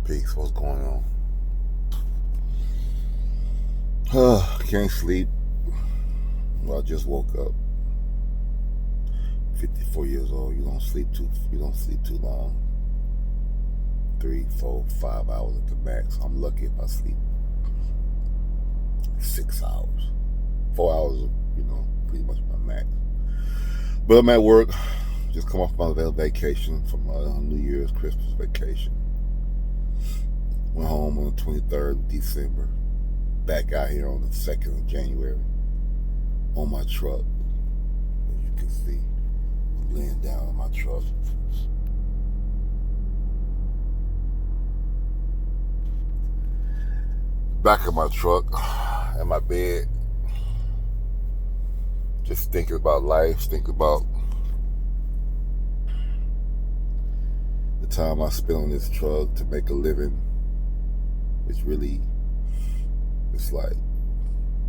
Peace. What's going on? Can't sleep. Well, I just woke up. 54 years old. You don't sleep too long. 3, 4, 5 hours at the max. I'm lucky if I sleep 6 hours. 4 hours, pretty much my max. But I'm at work. Just come off my vacation from New Year's, Christmas vacation. Went home on the 23rd of December. Back out here on the 2nd of January on my truck. As you can see, I'm laying down on my truck. Back of my truck, in my bed, just thinking about life, thinking about the time I spent on this truck to make a living. It's really, it's like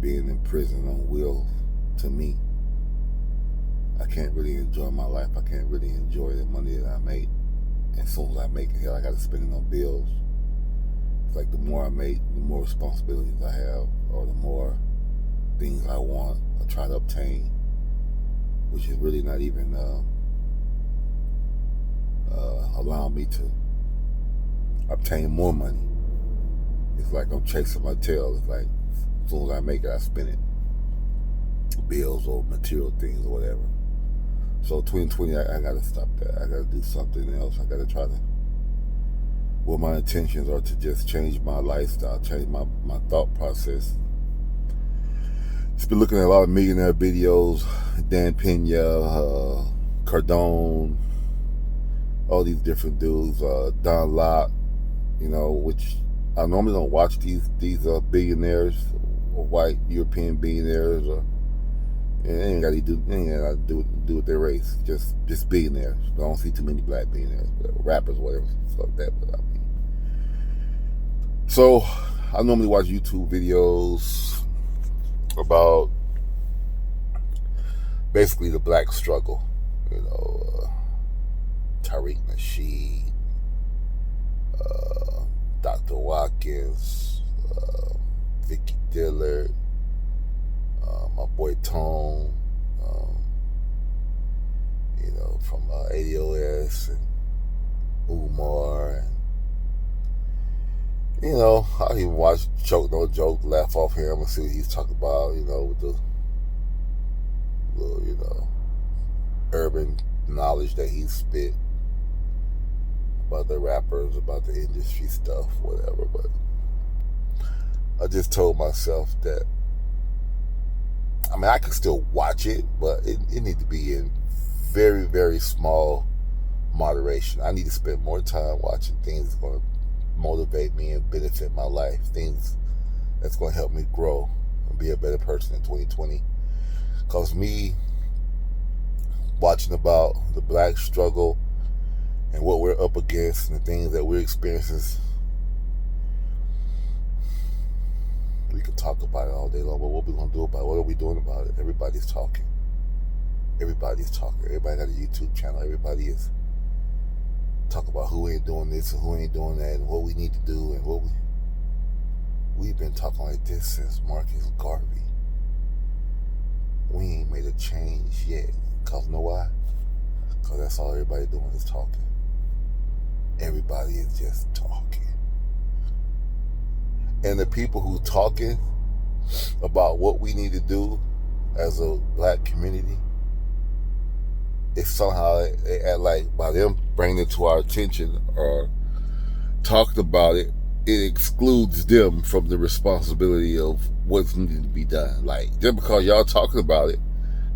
being in prison on wheels to me. I can't really enjoy my life. I can't really enjoy the money that I make. And as soon as I make it, hell, I got to spend it on bills. It's like the more I make, the more responsibilities I have, or the more things I want, I try to obtain, which is really not even allowing me to obtain more money. It's like I'm chasing my tail. It's like as soon as I make it, I spend it. Bills or material things or whatever. So 2020, I got to stop that. I got to do something else. I got to try to, well, my intentions are to just change my lifestyle, change my thought process. Just been looking at a lot of millionaire videos, Dan Pena, Cardone, all these different dudes, Don Locke, which I normally don't watch these billionaires or white European billionaires, or it ain't got to do with their race. Just billionaires. I don't see too many black billionaires, rappers, whatever, stuff like that. But so I normally watch YouTube videos about basically the black struggle. Tariq Nasheed, Dr. Watkins, Vicky Dillard, my boy Tone, from ADOS, and Umar, and I even watch Joke No Joke, laugh off him and see what he's talking about, with the little, urban knowledge that he spit about the rappers, about the industry stuff, whatever. But I just told myself that, I could still watch it, but it needs to be in very, very small moderation. I need to spend more time watching things that's going to motivate me and benefit my life, things that's going to help me grow and be a better person in 2020. Because me watching about the black struggle and what we're up against and the things that we're experiencing, we can talk about it all day long, but what we going to do about it? What are we doing about it? Everybody's talking. Everybody got a YouTube channel. Everybody is talking about who ain't doing this and who ain't doing that and what we need to do and what we've been talking like this since Marcus Garvey. We ain't made a change yet. Cause know why? Cause that's all everybody doing is talking. Everybody is just talking. And the people who talking about what we need to do as a black community, it's somehow like by them bringing it to our attention or talking about it, it excludes them from the responsibility of what's needed to be done. Like, just because y'all talking about it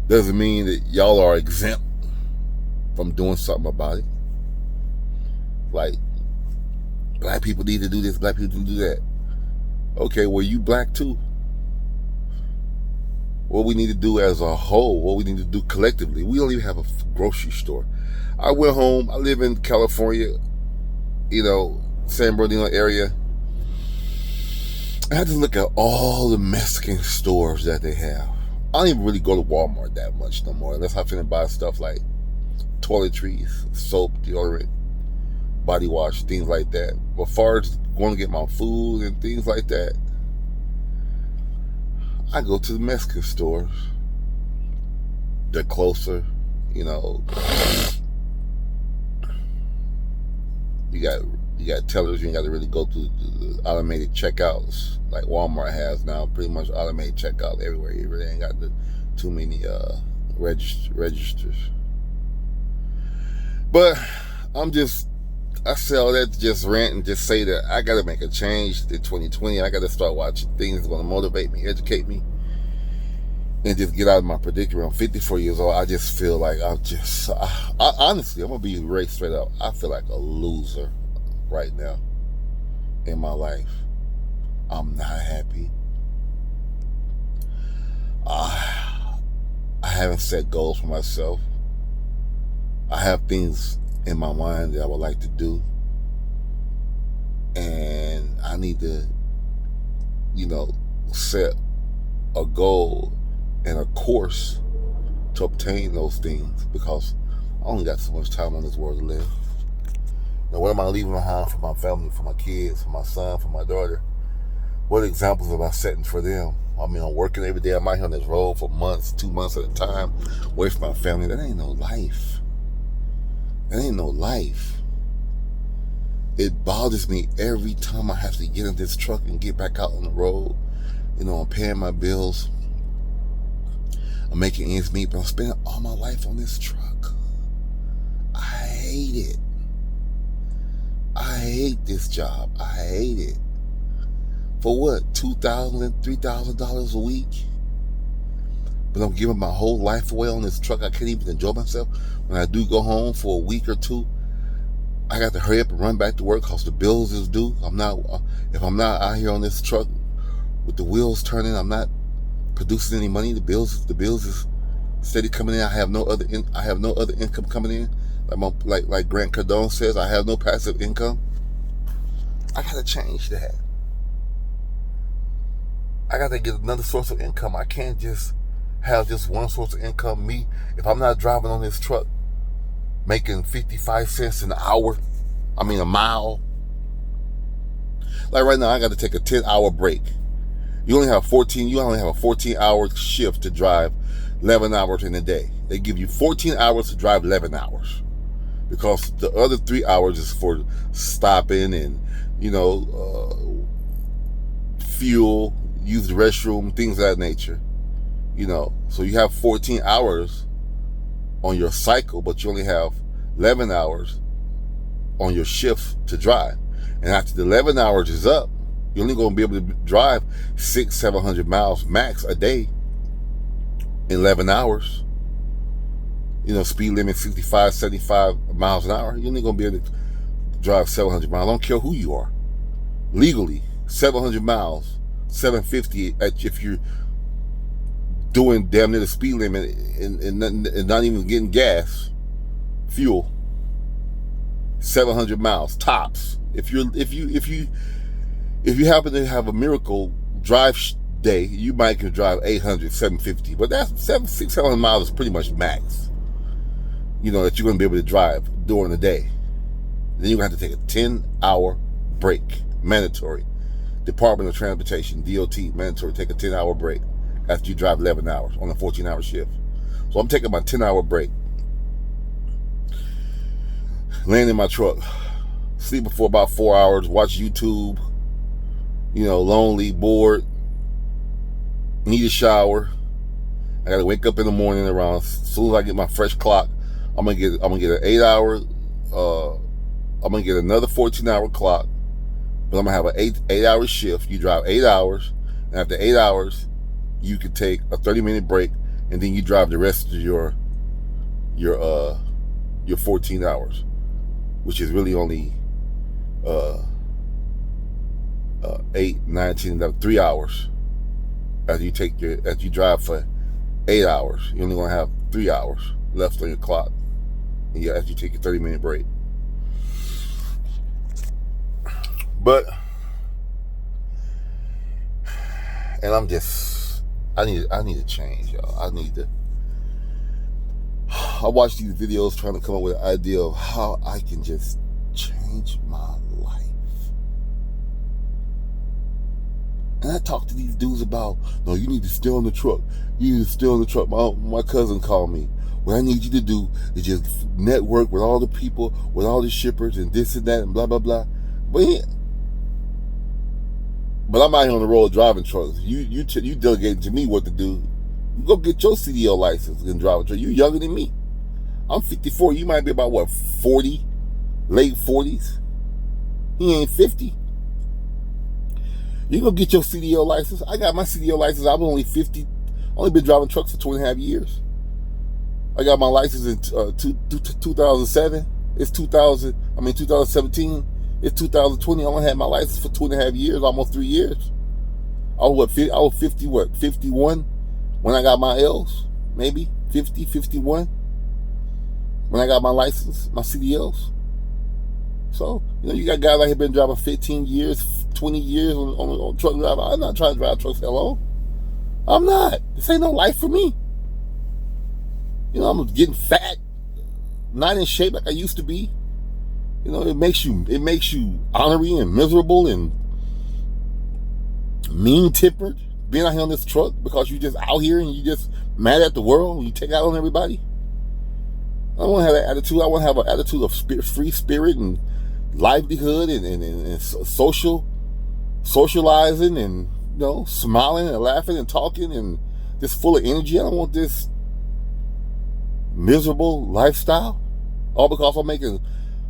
doesn't mean that y'all are exempt from doing something about it. Like, black people need to do this, black people need to do that. Okay, well, you black too. What we need to do as a whole, what we need to do collectively. We don't even have a grocery store. I went home. I live in California, San Bernardino area. I had to look at all the Mexican stores that they have. I don't even really go to Walmart that much no more, unless I'm finna buy stuff like toiletries, soap, deodorant. body wash, things like that. But as far as going to get my food and things like that, I go to the Mexican stores. They're closer, you know. You got tellers. You ain't got to really go through the automated checkouts like Walmart has now. Pretty much automated checkout everywhere. You really ain't got too many registers. But I say all that to just rant and just say that I got to make a change in 2020. I got to start watching things that's going to motivate me, educate me, and just get out of my predicament. I'm 54 years old. I just feel like honestly, I'm going to be right straight up. I feel like a loser right now in my life. I'm not happy. I haven't set goals for myself. I have things in my mind that I would like to do, and I need to, set a goal and a course to obtain those things, because I only got so much time on this world to live. Now, what am I leaving behind for my family, for my kids, for my son, for my daughter? What examples am I setting for them? I mean, I'm working every day. I'm out here on this road for months, 2 months at a time, away from my family. That ain't no life. That ain't no life. It bothers me every time I have to get in this truck and get back out on the road. I'm paying my bills. I'm making ends meet, but I'm spending all my life on this truck. I hate it. I hate this job. I hate it. For what? $2,000, $3,000 a week? But I'm giving my whole life away on this truck. I can't even enjoy myself. When I do go home for a week or two, I got to hurry up and run back to work because the bills is due. If I'm not out here on this truck with the wheels turning, I'm not producing any money. The bills is steady coming in. I have no other income coming in. Like Grant Cardone says, I have no passive income. I gotta change that. I gotta get another source of income. I can't just have just one source of income. If I'm not driving on this truck, making 55 cents an hour, a mile. Like right now, I got to take a 10-hour break. You only have a 14-hour shift to drive 11 hours in a day. They give you 14 hours to drive 11 hours. Because the other 3 hours is for stopping and, fuel, use the restroom, things of that nature. So you have 14 hours on your cycle, but you only have 11 hours on your shift to drive. And after the 11 hours is up, you're only going to be able to drive 600-700 miles max a day in 11 hours. Speed limit 65, 75 miles an hour. You're only going to be able to drive 700 miles. I don't care who you are. Legally, 700 miles, 750 if you're doing damn near the speed limit and not even getting gas, fuel. 700 miles tops. If you happen to have a miracle drive day, you might can drive 800, 750, but that's 600 miles is pretty much max. That you're going to be able to drive during the day. Then you're going to have to take a 10-hour break, mandatory. Department of Transportation, DOT, mandatory, take a 10-hour break after you drive 11 hours on a 14-hour shift. So I'm taking my 10-hour break, laying in my truck, sleeping for about 4 hours, watch YouTube, lonely, bored, need a shower. I gotta wake up in the morning around, as soon as I get my fresh clock, I'm gonna get an 8-hour, I'm gonna get another 14-hour clock, but I'm gonna have an 8-hour shift. You drive 8 hours, and after 8 hours, you could take a 30-minute break, and then you drive the rest of your 14 hours, which is really only 8, 9, 10, 11, 3 hours. As you drive for 8 hours, you're only gonna have 3 hours left on your clock, and as you take a 30-minute break. But, and I need to change, y'all. I watch these videos trying to come up with an idea of how I can just changed my life. And I talked to these dudes about, no, you need to stay on the truck. You need to stay on the truck. My cousin called me. What I need you to do is just network with all the people, with all the shippers and this and that and blah, blah, blah. But I'm out here on the road driving trucks. You delegating to me what to do. Go get your CDL license and drive a truck. You younger than me. I'm 54. You might be about, what, 40? Late 40s? He ain't 50. You go get your CDL license. I got my CDL license. I was only 50. Only been driving trucks for 2.5 years. I got my license in 2007. It's 2017. It's 2020. I only had my license for 2.5 years, almost 3 years. I was 51 when I got my L's, maybe 50, 51 when I got my license, my CDLs. So, you got guys out here been driving 15 years, 20 years on truck driving. I'm not trying to drive trucks that long. I'm not. This ain't no life for me. I'm getting fat, not in shape like I used to be. It makes you ornery and miserable and mean-tempered being out here on this truck because you just out here and you just mad at the world and you take out on everybody. I don't want to have that attitude. I want to have an attitude of free spirit and livelihood and socializing and smiling and laughing and talking and just full of energy. I don't want this miserable lifestyle all because I'm making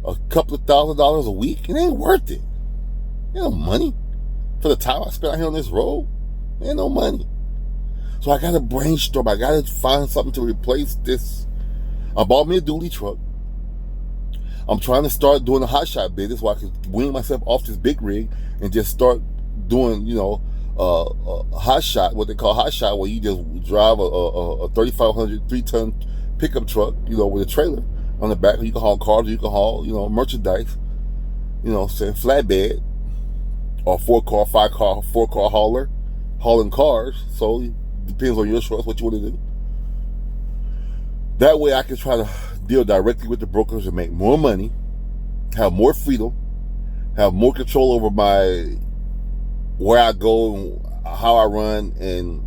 a couple of $1,000s a week. It ain't worth it. Ain't no money for the time I spent out here on this road. Ain't no money. So I gotta brainstorm. I gotta find something to replace this. I bought me a dually truck. I'm trying to start doing a hot shot business where I can wean myself off this big rig and just start doing, a hot shot, what they call hot shot, where you just drive a 3,500 3-ton pickup truck, with a trailer on the back. You can haul cars, you can haul, merchandise, saying flatbed or 4-car, 5-car, 4-car hauler, hauling cars. So it depends on your choice what you want to do. That way I can try to deal directly with the brokers and make more money, have more freedom, have more control over where I go and how I run, and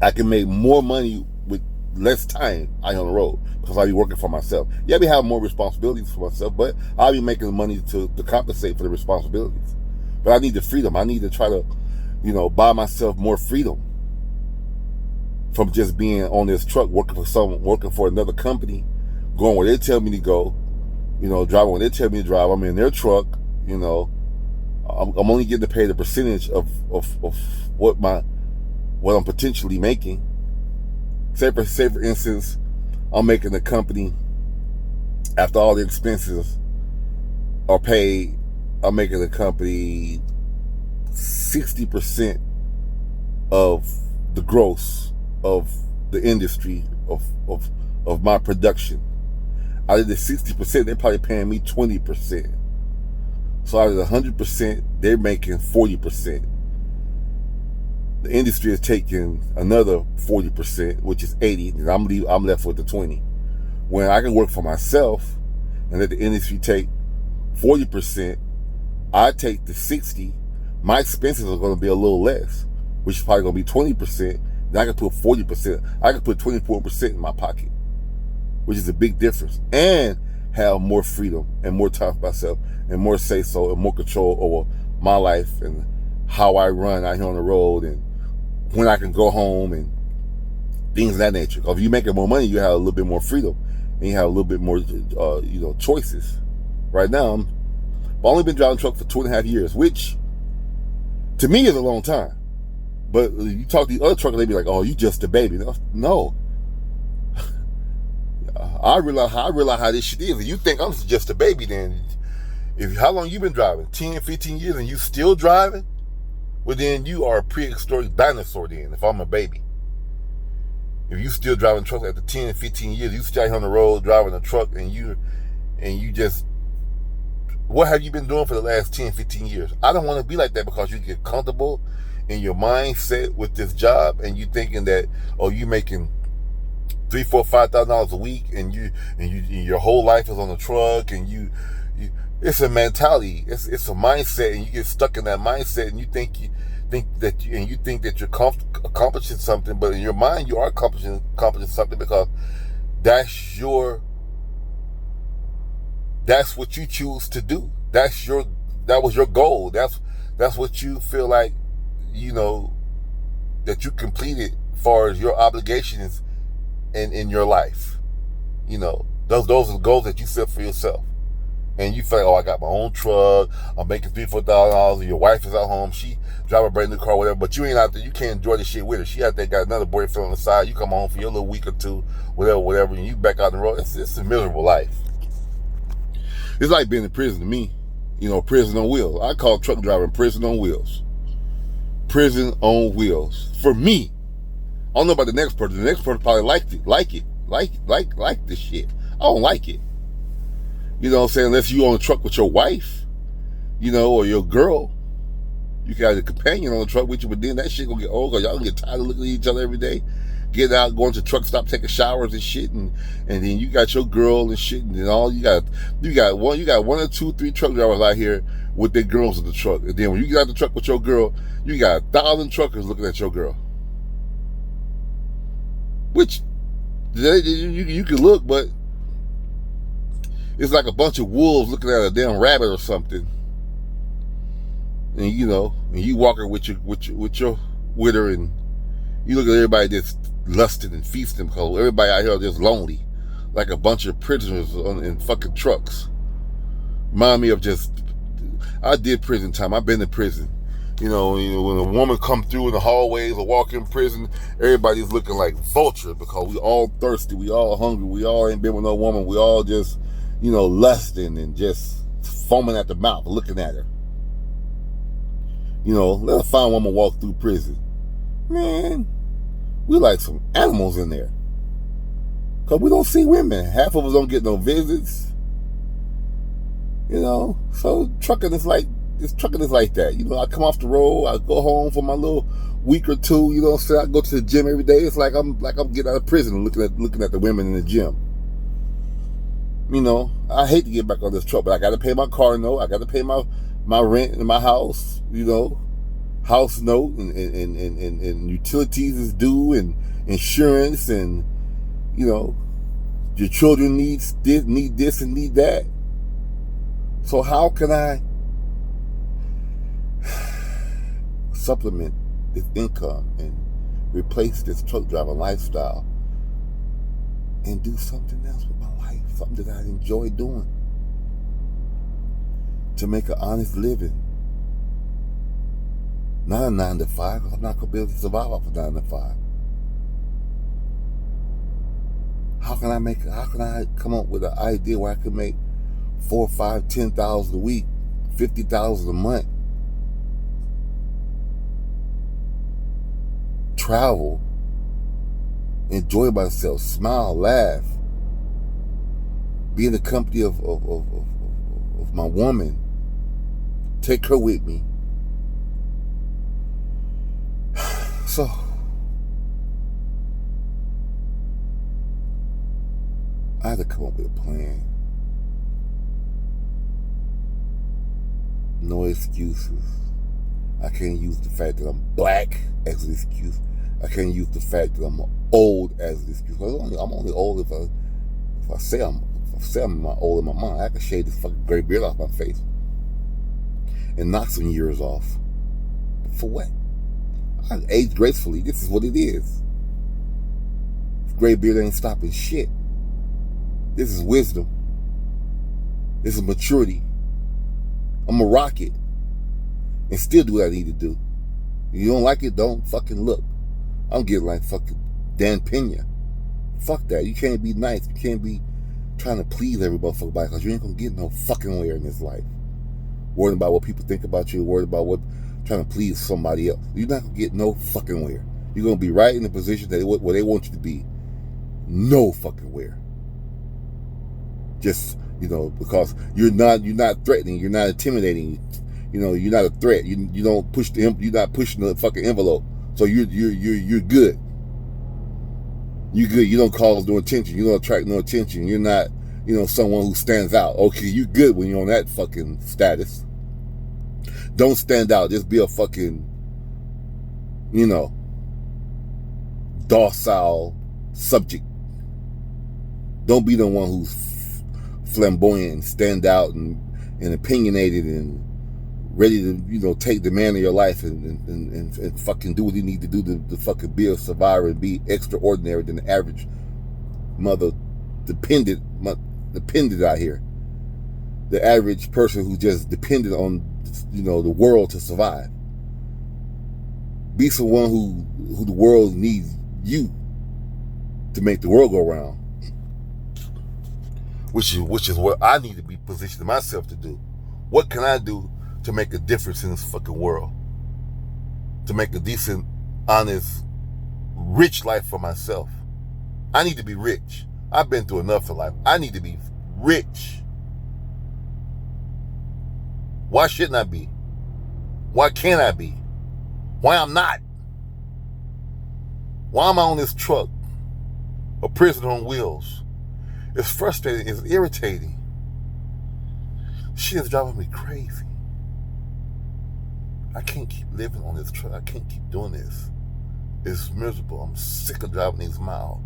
I can make more money with less time out on the road because I'll be working for myself. Yeah, I'll be having more responsibilities for myself, but I'll be making the money to compensate for the responsibilities. But I need the freedom. I need to try to, buy myself more freedom from just being on this truck, working for another company, going where they tell me to go, driving when they tell me to drive. I'm in their truck, I'm only getting to pay the percentage of what I'm potentially making. Say for instance, I'm making the company, after all the expenses are paid, I'm making the company 60% of the gross of the industry of my production. Out of the 60%, they're probably paying me 20%. So out of the 100%, they're making 40%. The industry is taking another 40%, which is 80%, and I'm left with the 20%. When I can work for myself and let the industry take 40%, I take the 60%. My expenses are going to be a little less, which is probably going to be 20%. Then I can put 40%. I can put 24% in my pocket, which is a big difference, and have more freedom and more time for myself and more say-so and more control over my life and how I run out here on the road and when I can go home and things of that nature. Because if you're making more money, you have a little bit more freedom and you have a little bit more, choices. Right now, I've only been driving truck for 2.5 years, which to me is a long time. But you talk to the other truckers, they be like, "Oh, you just a baby." No. I realize how this shit is. If you think I'm just a baby, then how long you been driving? 10, 15 years and you still driving? Well, then you are a prehistoric dinosaur then, if I'm a baby. If you still driving trucks after 10, 15 years, you still on the road driving a truck and you just, what have you been doing for the last 10, 15 years? I don't want to be like that because you get comfortable in your mindset with this job and you thinking that, you making $3,000, $4,000, $5,000 a week and your whole life is on the truck and you It's a mentality. It's a mindset, and you get stuck in that mindset, and you think that you're accomplishing something, but in your mind you are accomplishing something because that's what you choose to do. That was your goal. That's what you feel like, that you completed as far as your obligations in your life. Those are the goals that you set for yourself. And you feel like, oh, I got my own truck, I'm making $3,000-$4,000, and your wife is at home, she drive a brand new car, whatever, but you ain't out there, you can't enjoy the shit with her. She out there got another boyfriend on the side, you come home for your little week or two, whatever, and you back out on the road. It's a miserable life. It's like being in prison to me, prison on wheels. I call truck driving prison on wheels. Prison on wheels. For me. I don't know about the next person. The next person probably like this shit. I don't like it. You know what I'm saying? Unless you on the truck with your wife, or your girl. You got a companion on the truck with you, but then that shit gonna get old because y'all gonna get tired of looking at each other every day. Get out, going to the truck stop, taking showers and shit, and then you got your girl and shit, and then all you got one or two, three truck drivers out here with their girls in the truck. And then when you get out the truck with your girl, you got 1,000 truckers looking at your girl. Which you can look, but it's like a bunch of wolves looking at a damn rabbit or something. And you walk her with her, and you look at everybody that's lusting and feasting because everybody out here is just lonely, like a bunch of prisoners in fucking trucks. Remind me of I did prison time. I've been to prison. When a woman come through in the hallways or walk in prison, everybody's looking like vulture because we all thirsty, we all hungry, we all ain't been with no woman, we all just, lusting and just foaming at the mouth looking at her. Let a fine woman walk through prison. Man, we like some animals in there. Because we don't see women. Half of us don't get no visits. So trucking is like that. I come off the road, I go home for my little week or two, so I go to the gym every day. It's like I'm getting out of prison looking at the women in the gym. I hate to get back on this truck, but I gotta pay my car note, I gotta pay my rent in my house, house note and utilities is due and insurance and your children need this and need that. So how can I supplement this income and replace this truck driving lifestyle and do something else with my life, something that I enjoy doing to make an honest living? Not a 9-to-5, because I'm not going to be able to survive off a 9-to-5. How can I come up with an idea where I can make $4,000, $5,000, $10,000 a week, $50,000 a month? Travel, enjoy myself, smile, laugh, be in the company of my woman, take her with me. So I had to come up with a plan. No excuses. I can't use the fact that I'm black as an excuse. I can't use the fact that I'm old as an excuse. I'm only old if I say I'm old in my mind. I can shave this fucking gray beard off my face and knock some years off. But for what? I age gracefully. This is what it is. Gray beard ain't stopping shit. This is wisdom. This is maturity. I'm a rocket and still do what I need to do. If you don't like it, don't fucking look. I'm getting like fucking Dan Pena. Fuck that. You can't be nice. You can't be trying to please every motherfucker because you ain't gonna get no fucking where in this life. Worrying about what people think about you, worried about trying to please somebody else. You're not gonna get no fucking where. You're gonna be right in the position where they want you to be. No fucking where. Just, because you're not threatening, you're not intimidating, you're not a threat. You don't push you're not pushing the fucking envelope. So you're good. You're good. You don't cause no attention. You don't attract no attention. You're not someone who stands out. Okay, you good when you're on that fucking status. Don't stand out. Just be a fucking, docile subject. Don't be the one who's flamboyant, stand out, and opinionated, and ready to, take the man of your life and fucking do what you need to do to fucking be a survivor and be extraordinary than the average mother dependent out here. The average person who just depended on, the world to survive. Be someone who the world needs you to make the world go round. Which is what I need to be positioning myself to do. What can I do to make a difference in this fucking world? To make a decent, honest, rich life for myself. I need to be rich. I've been through enough in life. I need to be rich. Why shouldn't I be? Why can't I be? Why I'm not? Why am I on this truck? A prisoner on wheels. It's frustrating. It's irritating. Shit is driving me crazy. I can't keep living on this truck. I can't keep doing this. It's miserable. I'm sick of driving these miles.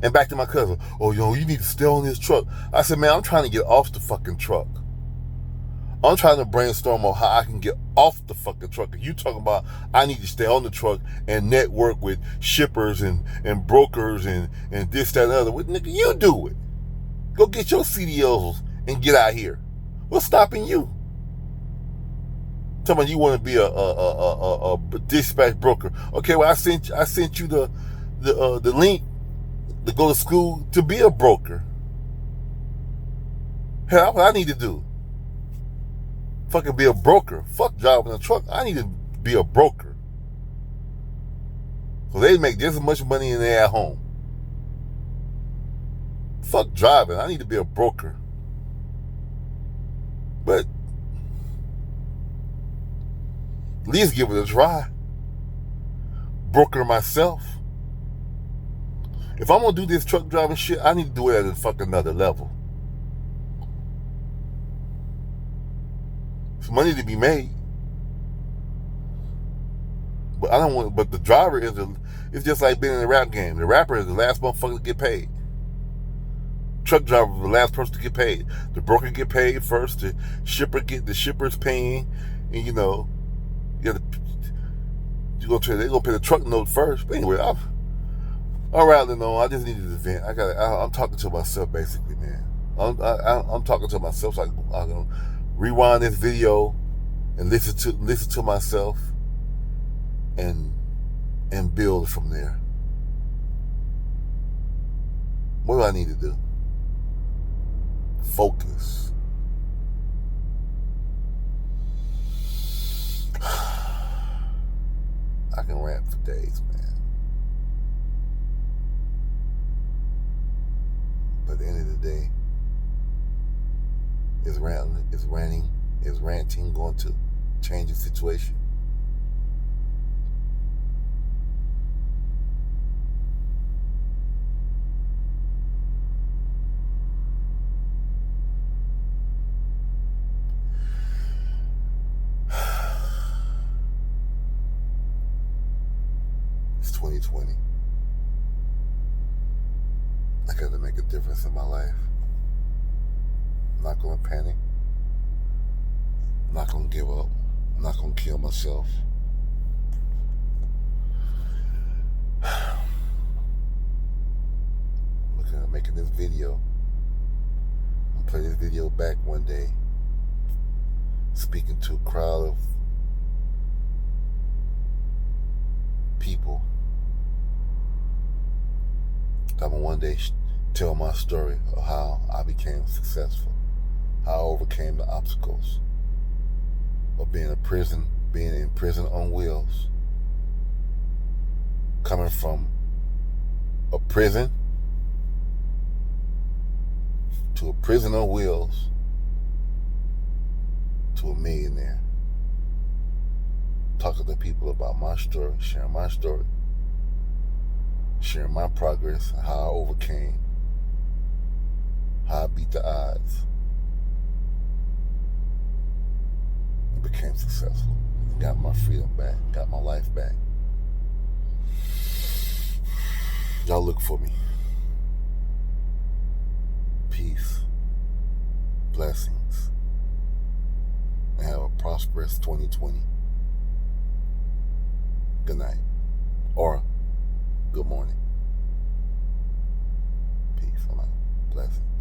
And back to my cousin. Oh, you need to stay on this truck. I said, man, I'm trying to get off the fucking truck. I'm trying to brainstorm on how I can get off the fucking truck. You talking about I need to stay on the truck and network with shippers and brokers and this, that, and the other. Well, nigga, you do it. Go get your CDLs and get out here. What's stopping you? Tell me you want to be a dispatch broker. Okay, well I sent you the link to go to school to be a broker. Hell, what I need to do? Fucking be a broker. Fuck driving a truck. I need to be a broker. So they make just as much money in there at home. Fuck driving. I need to be a broker. But at least give it a try. Broker myself. If I'm gonna do this truck driving shit, I need to do it at a fucking another level. It's money to be made. But I don't want. But the driver it's just like being in a rap game. The rapper is the last motherfucker to get paid. Truck driver is the last person to get paid. The broker get paid first. The shipper's paying, and you gonna pay the truck note first. But anyway, I'm rattling on. I just needed to vent. I'm talking to myself basically, man. I'm talking to myself. So I'm gonna rewind this video and listen to myself and build from there. What do I need to do? Focus. I can rant for days, man. But at the end of the day, is ranting going to change the situation? It's 2020. I got to make a difference in my life. I'm not going to panic. I'm not going to give up. I'm not going to kill myself. I'm looking at making this video. I'm going to play this video back one day, speaking to a crowd of people. I'm going to one day tell my story of how I became successful, how I overcame the obstacles of being in prison on wheels, coming from a prison to a prison on wheels to a millionaire. Talking to people about my story, sharing my progress and how I overcame I beat the odds and became successful. Got my freedom back, got my life back. Y'all look for me. Peace, blessings, and have a prosperous 2020. Good night, or good morning. Peace. I'm out. Blessings.